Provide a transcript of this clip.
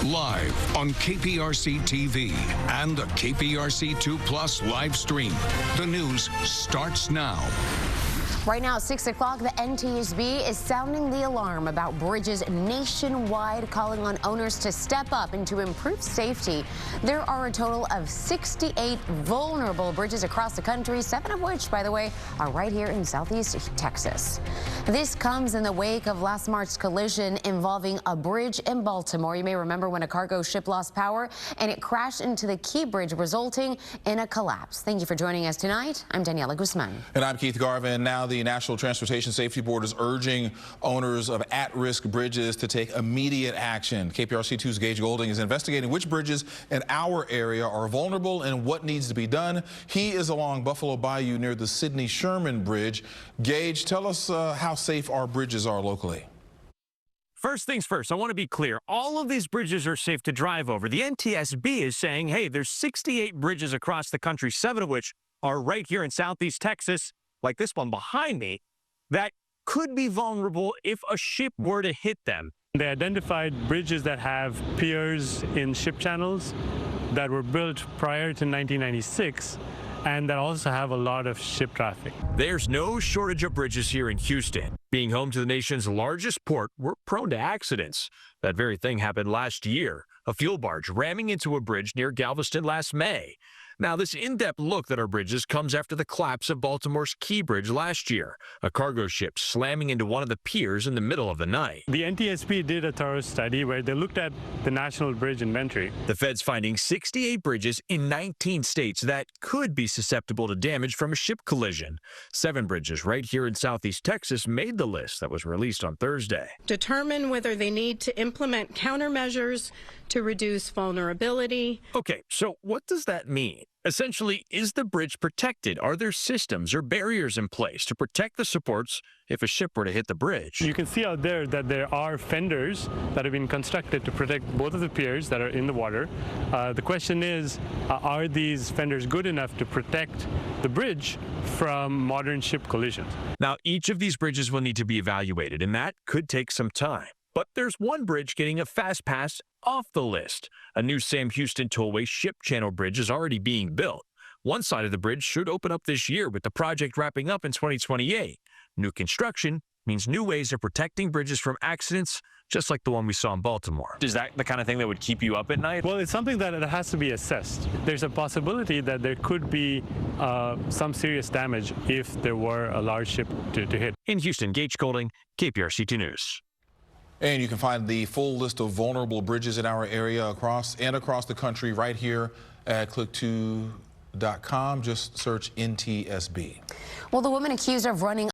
Live on KPRC-TV and the KPRC2 Plus live stream. The news starts now. Right now, 6 o'clock, the NTSB is sounding the alarm about bridges nationwide, calling on owners to step up and to improve safety. There are a total of 68 vulnerable bridges across the country, 7 of which, by the way, are right here in southeast Texas. This comes in the wake of last March's collision involving a bridge in Baltimore. You may remember when a cargo ship lost power and it crashed into the Key Bridge, resulting in a collapse. Thank you for joining us tonight. I'm Daniela Guzman. And I'm Keith Garvin. Now the National Transportation Safety Board is urging owners of at-risk bridges to take immediate action. KPRC2's Gage Goulding is investigating which bridges in our area are vulnerable and what needs to be done. He is along Buffalo Bayou near the Sidney Sherman Bridge. Gage, tell us how safe our bridges are locally. First things first, I want to be clear. All of these bridges are safe to drive over. The NTSB is saying, hey, there's 68 bridges across the country, 7 of which are right here in southeast Texas, like this one behind me, that could be vulnerable if a ship were to hit them. They identified bridges that have piers in ship channels that were built prior to 1996 and that also have a lot of ship traffic. There's no shortage of bridges here in Houston. Being home to the nation's largest port, we're prone to accidents. That very thing happened last year, a fuel barge ramming into a bridge near Galveston last May. Now, this in-depth look at our bridges comes after the collapse of Baltimore's Key Bridge last year, a cargo ship slamming into one of the piers in the middle of the night. The NTSB did a thorough study where they looked at the national bridge inventory. The Fed's finding 68 bridges in 19 states that could be susceptible to damage from a ship collision. 7 bridges right here in southeast Texas made the list that was released on Thursday. Determine whether they need to implement countermeasures to reduce vulnerability. Okay, so what does that mean? Essentially, is the bridge protected? Are there systems or barriers in place to protect the supports if a ship were to hit the bridge? You can see out there that there are fenders that have been constructed to protect both of the piers that are in the water. The question is, are these fenders good enough to protect the bridge from modern ship collisions? Now, each of these bridges will need to be evaluated, and that could take some time. But there's one bridge getting a fast pass off the list. A new Sam Houston Tollway ship channel bridge is already being built. One side of the bridge should open up this year, with the project wrapping up in 2028. New construction means new ways of protecting bridges from accidents, just like the one we saw in Baltimore. Is that the kind of thing that would keep you up at night? Well, it's something that has to be assessed. There's a possibility that there could be some serious damage if there were a large ship to hit. In Houston, Gage Goulding, KPRC2 News. And you can find the full list of vulnerable bridges in our area across the country right here at click2.com. Just search NTSB. Well, the woman accused of running